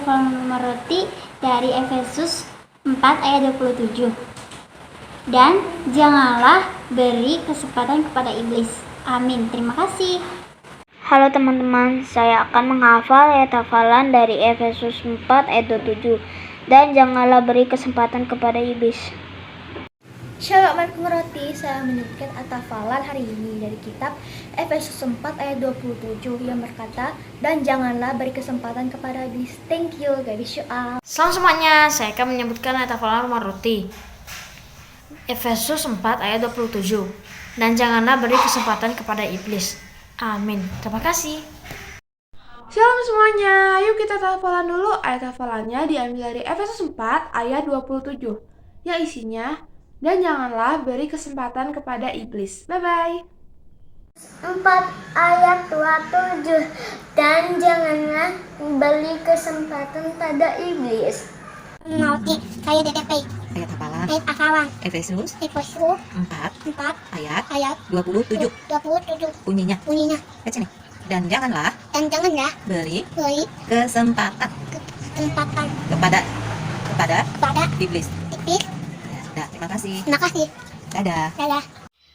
hafalan roti dari Efesus 4 ayat 27. Dan janganlah beri kesempatan kepada iblis. Amin. Terima kasih. Halo teman-teman, saya akan menghafal ayat hafalan dari Efesus 4 ayat 27. Dan janganlah beri kesempatan kepada iblis. Assalamualaikum warahmatullahi wabarakatuh. Saya menyebutkan ayat hafalan hari ini dari kitab Efesus 4 ayat 27 yang berkata, dan janganlah beri kesempatan kepada iblis. Thank you, God bless you all. Selamat semuanya, saya akan menyebutkan ayat hafalan rumah roti Efesus 4 ayat 27. Dan janganlah beri kesempatan kepada iblis. Amin. Terima kasih. Shalom semuanya, yuk kita hafalan dulu. Ayat hafalannya diambil dari Efesus 4 ayat 27 yang isinya, dan janganlah beri kesempatan kepada iblis. Bye-bye. 4 ayat 27. Dan janganlah beri kesempatan pada iblis. Roti kayak DTP. Ayat hafalan Ayat hafalan Efesus Efesus 4 ayat 27. 27. Bunyinya lihat sini. Dan janganlah beri kesempatan kepada iblis. Ya, sudah, terima kasih. Dadah.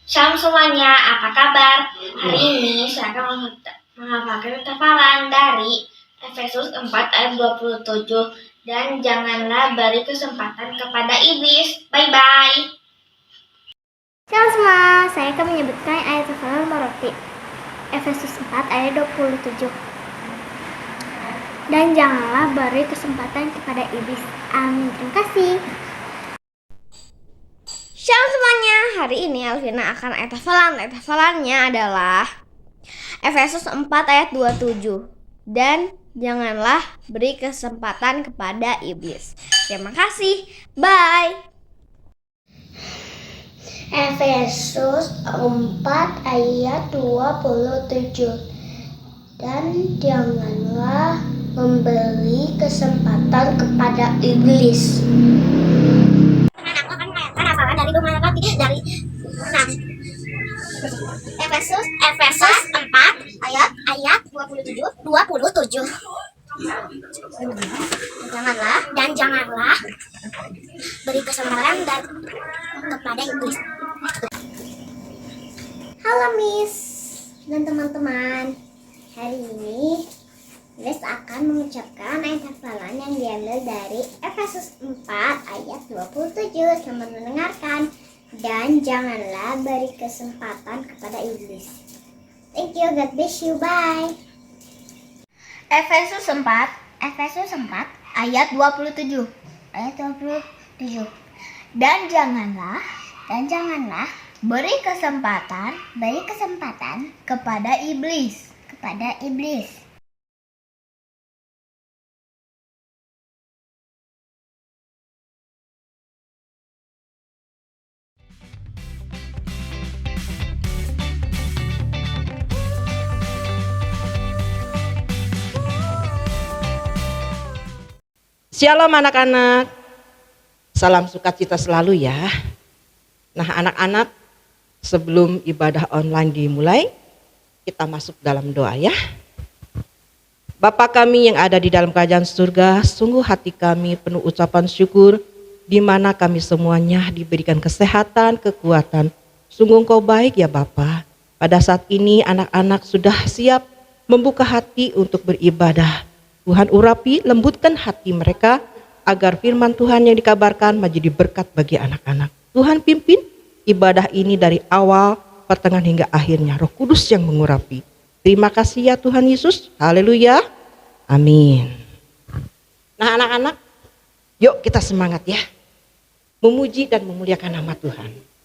Shalom semuanya, apa kabar? Hari ini saya akan menghafalkan hafalan dari Efesus 4 ayat 27. Dan janganlah beri kesempatan kepada iblis. Bye-bye. Shalom semua, saya akan menyebutkan ayat hafalan roti Efesus 4 ayat 27. Dan janganlah beri kesempatan kepada iblis. Amin. Terima kasih. Shalom semuanya, hari ini Alvina akan ayat hafalan. Ayat hafalannya adalah Efesus 4 ayat 27. Dan janganlah beri kesempatan kepada iblis. Terima kasih. Bye. Efesus 4 ayat 27. Dan janganlah memberi kesempatan kepada iblis. Kan hafalan dari rumah roti dari Efesus 4 ayat 27. Janganlah beri kesempatan kepada iblis. Halo Miss dan teman-teman, hari ini Miss akan mengucapkan ayat hafalan yang diambil dari Efesus 4 ayat 27. Selamat mendengarkan. Dan janganlah beri kesempatan kepada iblis. Thank you, God bless you, bye. Efesus 4 ayat 27. Dan janganlah beri kesempatan kepada iblis. Shalom anak-anak, salam sukacita selalu ya. Nah anak-anak, sebelum ibadah online dimulai, kita masuk dalam doa ya. Bapa kami yang ada di dalam kerajaan surga, sungguh hati kami penuh ucapan syukur, di mana kami semuanya diberikan kesehatan, kekuatan. Sungguh Engkau baik ya Bapa. Pada saat ini anak-anak sudah siap membuka hati untuk beribadah. Tuhan urapi, lembutkan hati mereka agar firman Tuhan yang dikabarkan menjadi berkat bagi anak-anak. Tuhan pimpin ibadah ini dari awal, pertengahan hingga akhirnya. Roh Kudus yang mengurapi. Terima kasih ya Tuhan Yesus. Haleluya. Amin. Nah anak-anak, yuk kita semangat ya. Memuji dan memuliakan nama Tuhan.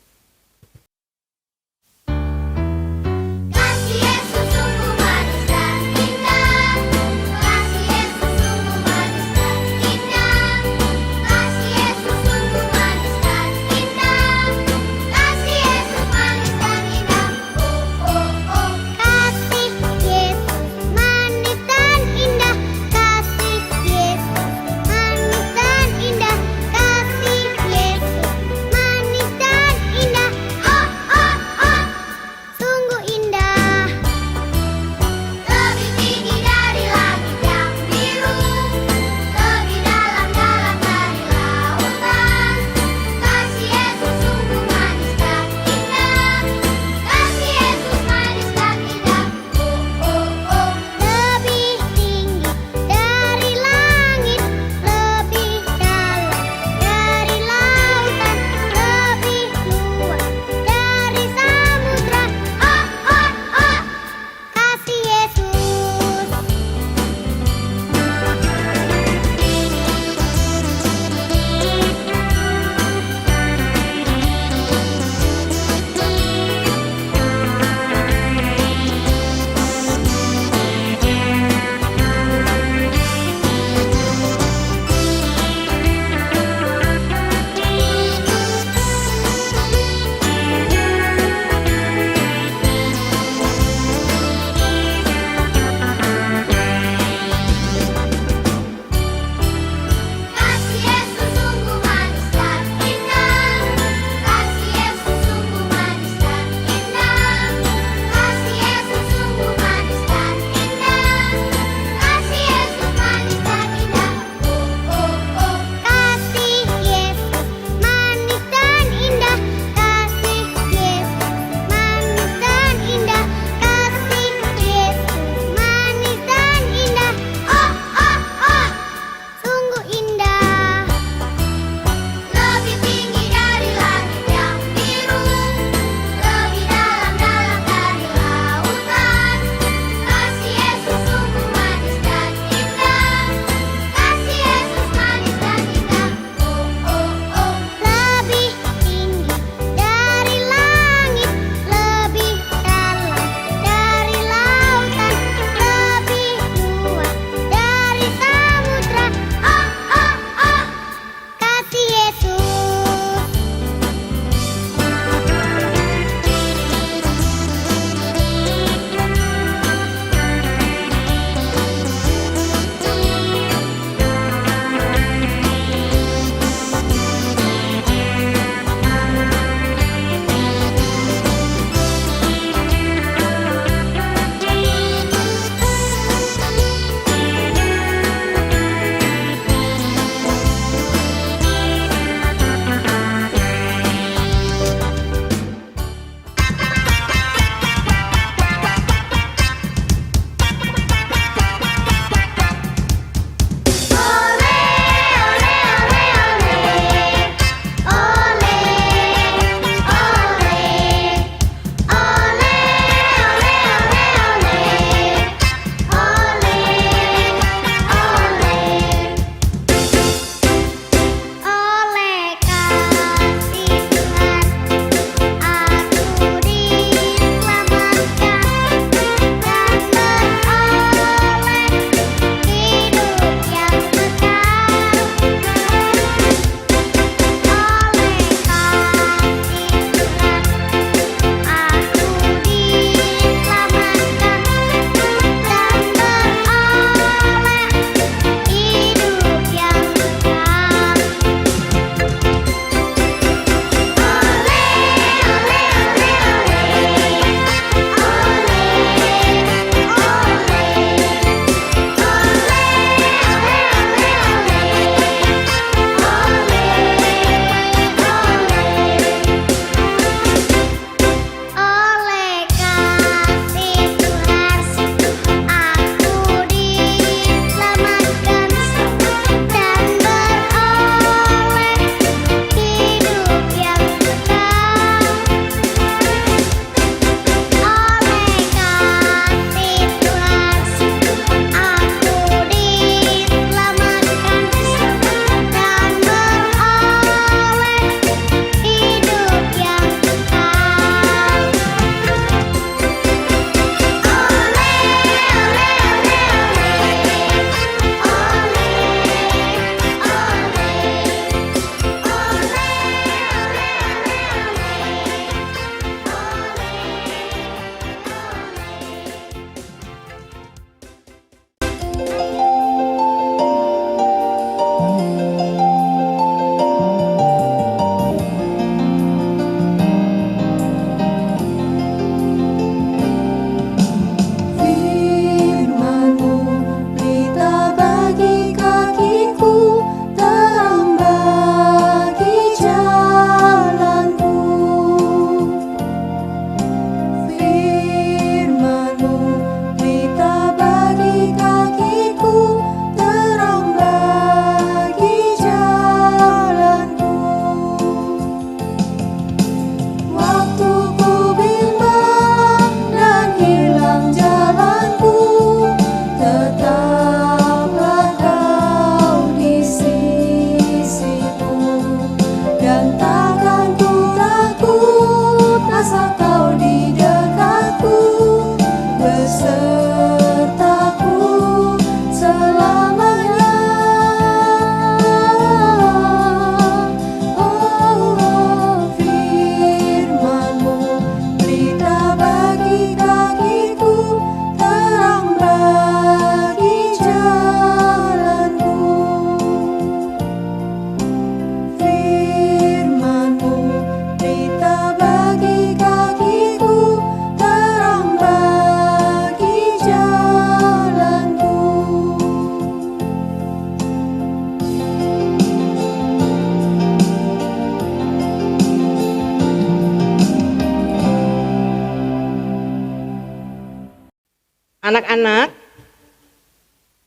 Anak-anak,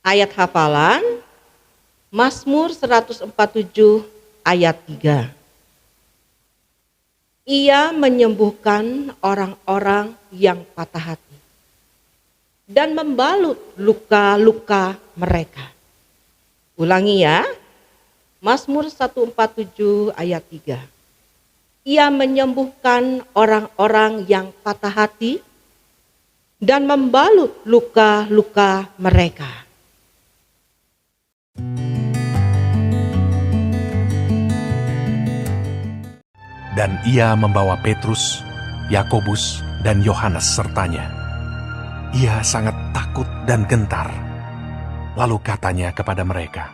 ayat hafalan Mazmur 147 ayat 3. Ia menyembuhkan orang-orang yang patah hati dan membalut luka-luka mereka. Ulangi ya, Mazmur 147 ayat 3. Ia menyembuhkan orang-orang yang patah hati dan membalut luka-luka mereka. Dan ia membawa Petrus, Yakobus, dan Yohanes sertanya. Ia sangat takut dan gentar. Lalu katanya kepada mereka,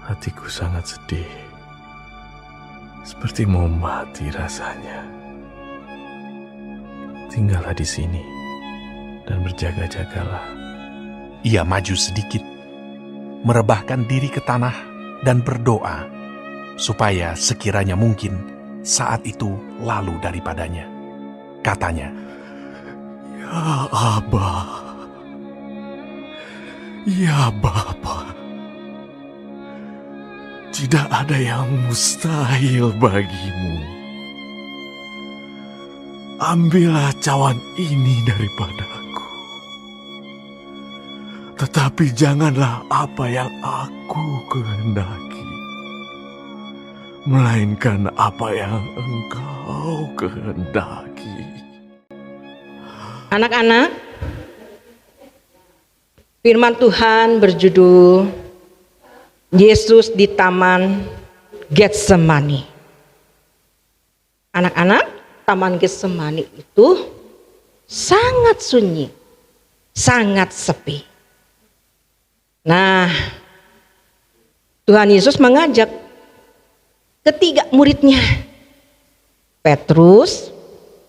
Hatiku sangat sedih, seperti mau mati rasanya. Tinggallah di sini dan berjaga-jagalah. ia maju sedikit, merebahkan diri ke tanah dan berdoa, supaya sekiranya mungkin saat itu lalu daripadanya. Katanya, Ya Aba, ya Bapa, tidak ada yang mustahil bagimu. Ambillah cawan ini daripadaku. Tetapi janganlah apa yang aku kehendaki, melainkan apa yang Engkau kehendaki. Anak-anak, firman Tuhan berjudul Yesus di Taman Getsemani. Anak-anak, Taman Getsemani itu sangat sunyi, sangat sepi. Nah, Tuhan Yesus mengajak ketiga muridnya, Petrus,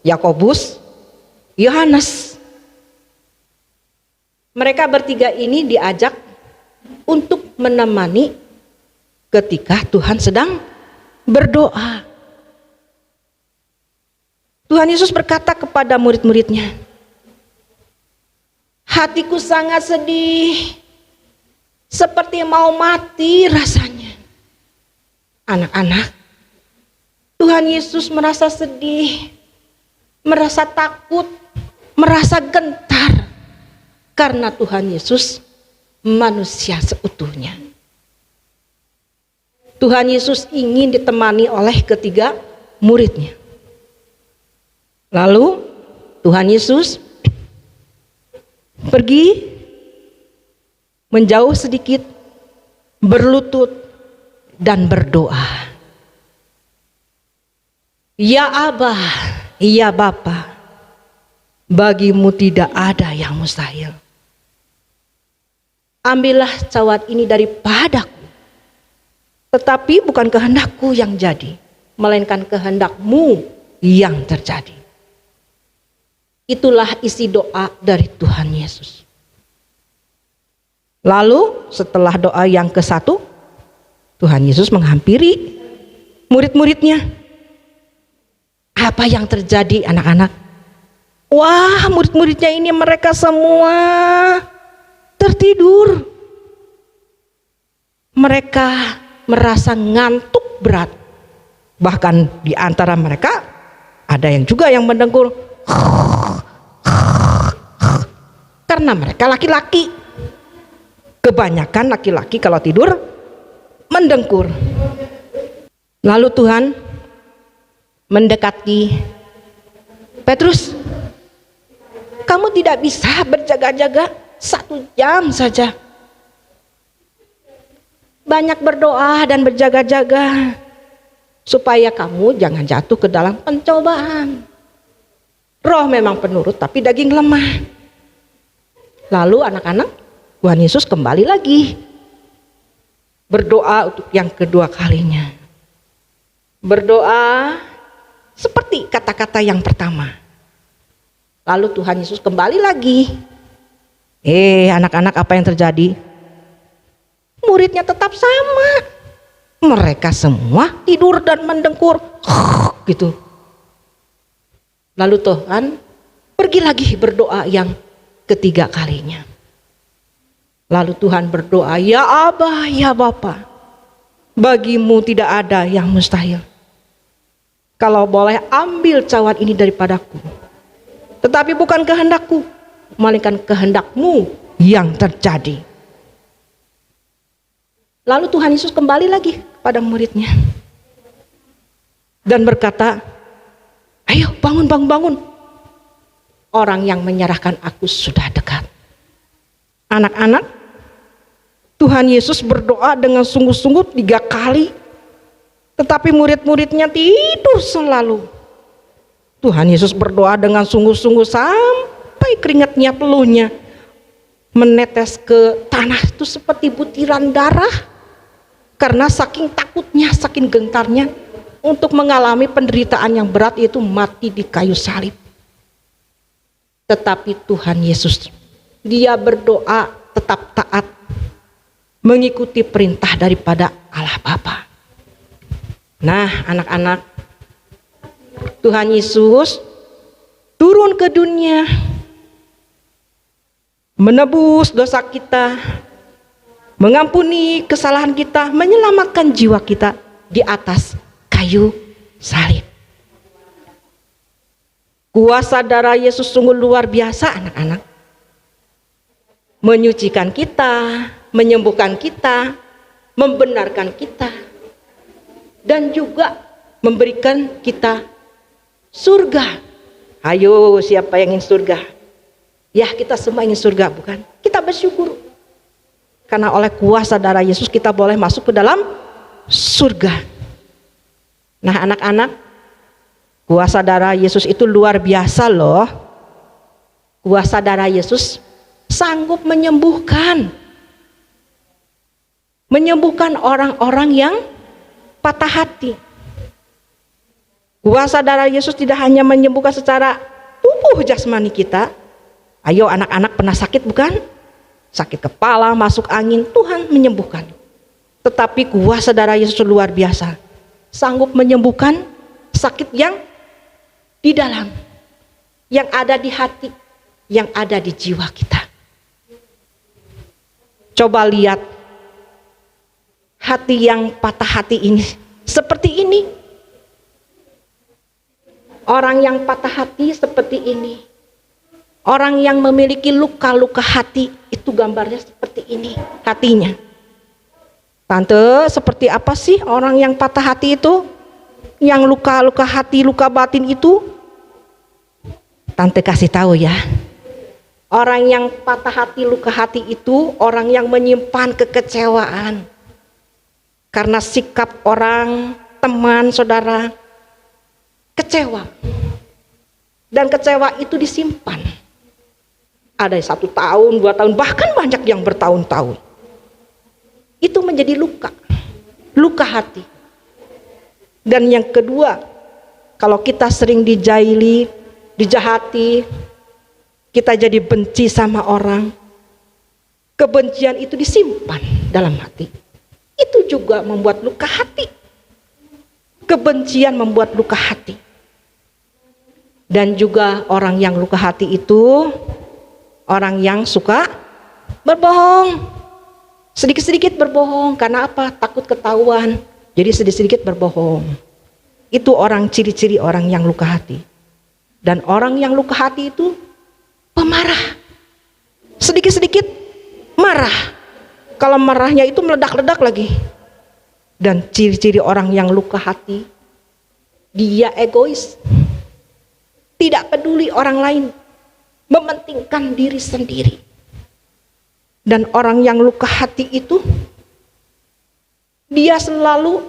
Yakobus, Yohanes. Mereka bertiga ini diajak untuk menemani ketika Tuhan sedang berdoa. Tuhan Yesus berkata kepada murid-muridnya, hatiku sangat sedih, seperti mau mati rasanya. Anak-anak, Tuhan Yesus merasa sedih, merasa takut, merasa gentar karena Tuhan Yesus manusia seutuhnya. Tuhan Yesus ingin ditemani oleh ketiga muridnya. Lalu Tuhan Yesus pergi menjauh sedikit, berlutut dan berdoa. Ya Aba, ya Bapa, bagimu tidak ada yang mustahil. Ambillah cawan ini daripadaku, tetapi bukan kehendakku yang jadi, melainkan kehendakmu yang terjadi. Itulah isi doa dari Tuhan Yesus. Lalu setelah doa yang ke-1, Tuhan Yesus menghampiri murid-muridnya. Apa yang terjadi anak-anak? Wah, murid-muridnya ini mereka semua tertidur. Mereka merasa ngantuk berat. Bahkan di antara mereka ada yang juga yang mendengkur. Karena mereka laki-laki. Kebanyakan laki-laki kalau tidur mendengkur. Lalu Tuhan mendekati Petrus, kamu tidak bisa berjaga-jaga 1 jam saja. Banyak berdoa dan berjaga-jaga supaya kamu jangan jatuh ke dalam pencobaan. Roh memang penurut tapi daging lemah. Lalu anak-anak, Tuhan Yesus kembali lagi berdoa untuk yang kedua kalinya. Berdoa seperti kata-kata yang pertama. Lalu Tuhan Yesus kembali lagi. Anak-anak, apa yang terjadi? Muridnya tetap sama. Mereka semua tidur dan mendengkur. Gitu. Lalu Tuhan pergi lagi berdoa yang ketiga kalinya. Lalu Tuhan berdoa, ya Abah, ya Bapa, bagimu tidak ada yang mustahil. Kalau boleh ambil cawan ini daripadaku, tetapi bukan kehendakku, melainkan kehendakmu yang terjadi. Lalu Tuhan Yesus kembali lagi kepada muridnya dan berkata, ayo bangun, bangun, bangun. Orang yang menyerahkan aku sudah dekat. Anak-anak, Tuhan Yesus berdoa dengan sungguh-sungguh 3 kali. Tetapi murid-muridnya tidur selalu. Tuhan Yesus berdoa dengan sungguh-sungguh sampai keringatnya, peluhnya menetes ke tanah itu seperti butiran darah. Karena saking takutnya, saking gentarnya untuk mengalami penderitaan yang berat, yaitu mati di kayu salib. Tetapi Tuhan Yesus, dia berdoa tetap taat, mengikuti perintah daripada Allah Bapa. Nah, anak-anak, Tuhan Yesus turun ke dunia, menebus dosa kita, mengampuni kesalahan kita, menyelamatkan jiwa kita di atas kayu salib. Kuasa darah Yesus sungguh luar biasa, anak-anak. Menyucikan kita, menyembuhkan kita, membenarkan kita, dan juga memberikan kita surga. Ayo, siapa yang ingin surga? Ya, kita semua ingin surga, bukan? Kita bersyukur karena oleh kuasa darah Yesus kita boleh masuk ke dalam surga. Nah, anak-anak, kuasa darah Yesus itu luar biasa loh. Kuasa darah Yesus sanggup menyembuhkan orang-orang yang patah hati. Kuasa darah Yesus tidak hanya menyembuhkan secara tubuh jasmani kita. Ayo, anak-anak, pernah sakit bukan? Sakit kepala, masuk angin, Tuhan menyembuhkan. Tetapi kuasa darah Yesus luar biasa, sanggup menyembuhkan sakit yang di dalam, yang ada di hati, yang ada di jiwa kita. Coba lihat hati yang patah hati ini seperti ini. Orang yang patah hati seperti ini. Orang yang memiliki luka-luka hati itu gambarnya seperti ini hatinya. Tante, seperti apa sih orang yang patah hati itu? Yang luka-luka hati, luka batin itu? Tante kasih tahu ya. Orang yang patah hati, luka hati itu orang yang menyimpan kekecewaan. Karena sikap orang, teman, saudara, kecewa. Dan kecewa itu disimpan. Ada 1 tahun, 2 tahun, bahkan banyak yang bertahun-tahun. Itu menjadi luka, luka hati. Dan yang kedua, kalau kita sering dijaili, dijahati, kita jadi benci sama orang, kebencian itu disimpan dalam hati. Itu juga membuat luka hati. Kebencian membuat luka hati. Dan juga orang yang luka hati itu orang yang suka berbohong. Sedikit-sedikit berbohong. Karena apa? Takut ketahuan. Jadi sedikit-sedikit berbohong. Itu orang, ciri-ciri orang yang luka hati. Dan orang yang luka hati itu pemarah. Sedikit-sedikit marah. Kalau marahnya itu meledak-ledak lagi. Dan ciri-ciri orang yang luka hati, dia egois. Tidak peduli orang lain. Mementingkan diri sendiri. Dan orang yang luka hati itu, dia selalu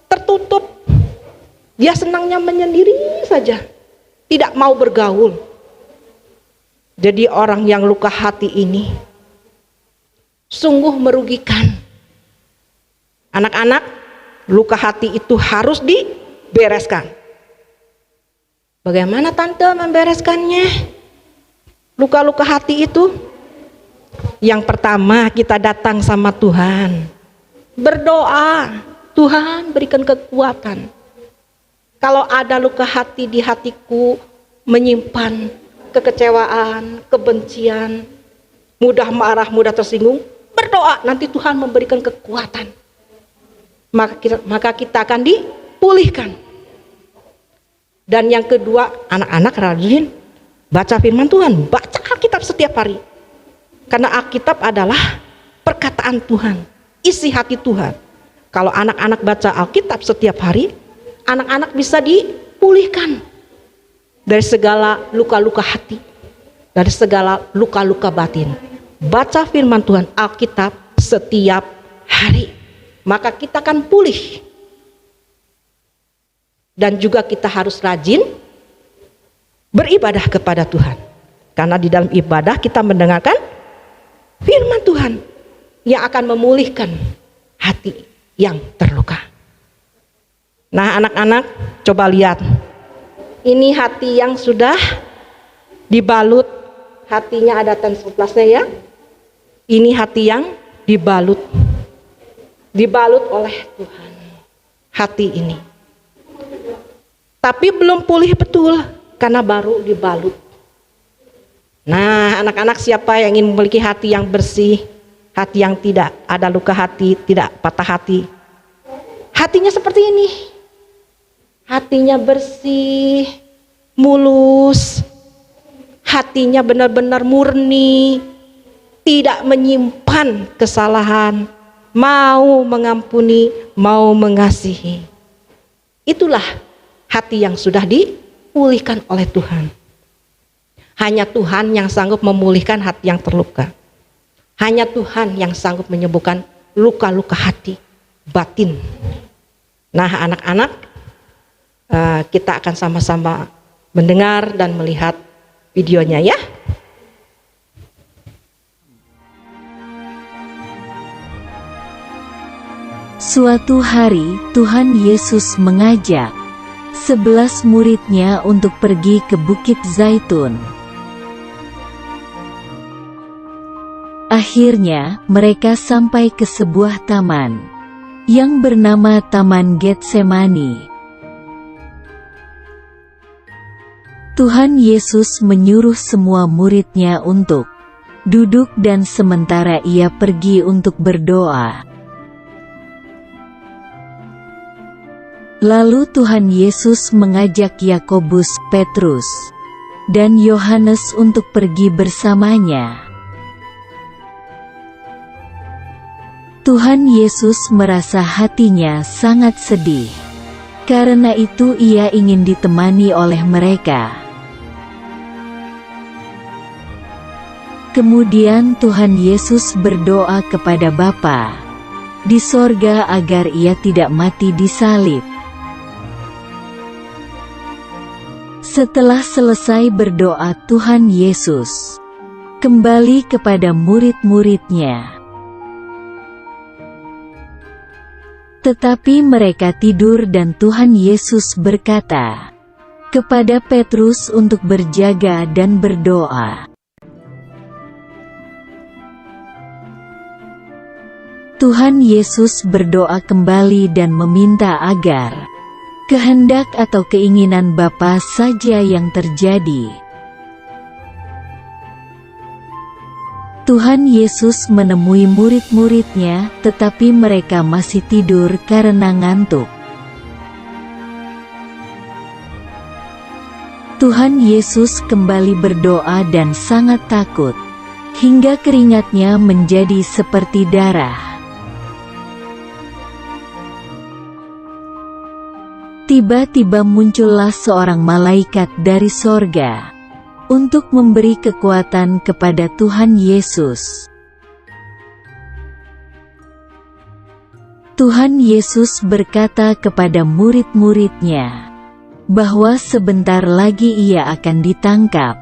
tertutup. Dia senangnya menyendiri saja, tidak mau bergaul. Jadi orang yang luka hati ini sungguh merugikan. Anak-anak, luka hati itu harus dibereskan. Bagaimana tante membereskannya? Luka-luka hati itu, yang pertama kita datang sama Tuhan, berdoa, Tuhan berikan kekuatan. Kalau ada luka hati di hatiku, menyimpan kekecewaan, kebencian, mudah marah, mudah tersinggung, berdoa, nanti Tuhan memberikan kekuatan. Maka kita akan dipulihkan. Dan yang kedua, anak-anak rajin baca firman Tuhan, baca Alkitab setiap hari. Karena Alkitab adalah perkataan Tuhan, isi hati Tuhan. Kalau anak-anak baca Alkitab setiap hari, anak-anak bisa dipulihkan dari segala luka-luka hati, dari segala luka-luka batin. Baca firman Tuhan, Alkitab setiap hari, maka kita akan pulih. Dan juga kita harus rajin beribadah kepada Tuhan. Karena di dalam ibadah kita mendengarkan firman Tuhan yang akan memulihkan hati yang terluka. Nah, anak-anak, coba lihat. Ini hati yang sudah dibalut. Hatinya ada templasnya ya. Ini hati yang dibalut. Dibalut oleh Tuhan. Hati ini. Tapi belum pulih betul karena baru dibalut. Nah, anak-anak, siapa yang ingin memiliki hati yang bersih, hati yang tidak ada luka hati, tidak patah hati? Hatinya seperti ini. Hatinya bersih, mulus. Hatinya benar-benar murni, tidak menyimpan kesalahan, mau mengampuni, mau mengasihi. Itulah hati yang sudah dipulihkan oleh Tuhan. Hanya Tuhan yang sanggup memulihkan hati yang terluka. Hanya Tuhan yang sanggup menyembuhkan luka-luka hati batin. Nah, anak-anak, kita akan sama-sama mendengar dan melihat videonya ya. Suatu hari Tuhan Yesus mengajak 11 muridnya untuk pergi ke Bukit Zaitun. Akhirnya mereka sampai ke sebuah taman yang bernama Taman Getsemani. Tuhan Yesus menyuruh semua muridnya untuk duduk dan sementara ia pergi untuk berdoa. Lalu Tuhan Yesus mengajak Yakobus, Petrus, dan Yohanes untuk pergi bersamanya. Tuhan Yesus merasa hatinya sangat sedih. Karena itu ia ingin ditemani oleh mereka. Kemudian Tuhan Yesus berdoa kepada Bapa di sorga agar ia tidak mati disalib. Setelah selesai berdoa, Tuhan Yesus kembali kepada murid-muridnya. Tetapi mereka tidur dan Tuhan Yesus berkata kepada Petrus untuk berjaga dan berdoa. Tuhan Yesus berdoa kembali dan meminta agar kehendak atau keinginan Bapa saja yang terjadi. Tuhan Yesus menemui murid-muridnya, tetapi mereka masih tidur karena ngantuk. Tuhan Yesus kembali berdoa dan sangat takut, hingga keringatnya menjadi seperti darah. Tiba-tiba muncullah seorang malaikat dari sorga untuk memberi kekuatan kepada Tuhan Yesus. Tuhan Yesus berkata kepada murid-muridnya bahwa sebentar lagi ia akan ditangkap.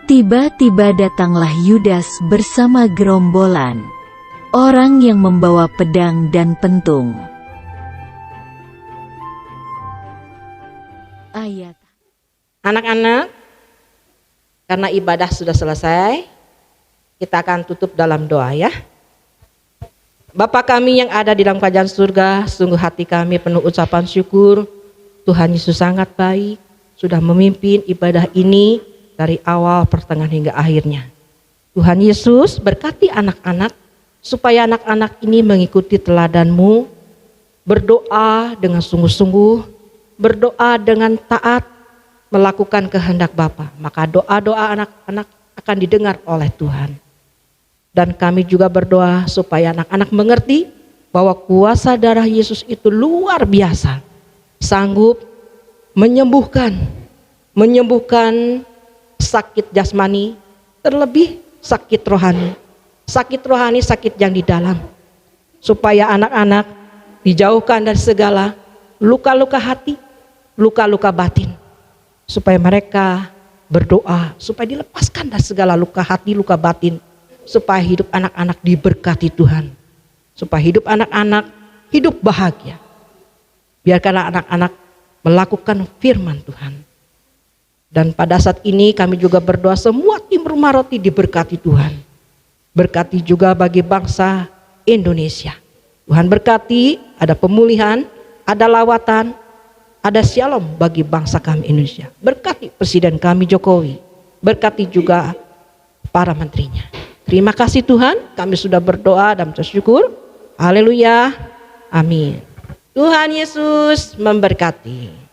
Tiba-tiba datanglah Yudas bersama gerombolan orang yang membawa pedang dan pentung. Ayat. Anak-anak, karena ibadah sudah selesai, kita akan tutup dalam doa ya. Bapa kami yang ada di dalam kerajaan surga, sungguh hati kami penuh ucapan syukur Tuhan Yesus sangat baik, sudah memimpin ibadah ini dari awal, pertengahan hingga akhirnya. Tuhan Yesus berkati anak-anak, supaya anak-anak ini mengikuti teladan-Mu, berdoa dengan sungguh-sungguh, berdoa dengan taat, melakukan kehendak Bapa. Maka doa-doa anak-anak akan didengar oleh Tuhan. Dan kami juga berdoa supaya anak-anak mengerti bahwa kuasa darah Yesus itu luar biasa, sanggup menyembuhkan sakit jasmani, terlebih sakit rohani, sakit yang di dalam, supaya anak-anak dijauhkan dari segala luka-luka hati, luka-luka batin, supaya mereka berdoa supaya dilepaskan dari segala luka hati, luka batin, supaya hidup anak-anak diberkati Tuhan, supaya hidup anak-anak hidup bahagia. Biarkanlah anak-anak melakukan firman Tuhan. Dan pada saat ini kami juga berdoa semua tim Rumah Roti diberkati Tuhan. Berkati juga bagi bangsa Indonesia. Tuhan berkati, ada pemulihan, ada lawatan, ada shalom bagi bangsa kami Indonesia. Berkati Presiden kami Jokowi. Berkati juga para menterinya. Terima kasih Tuhan, kami sudah berdoa dan bersyukur. Haleluya. Amin. Tuhan Yesus memberkati.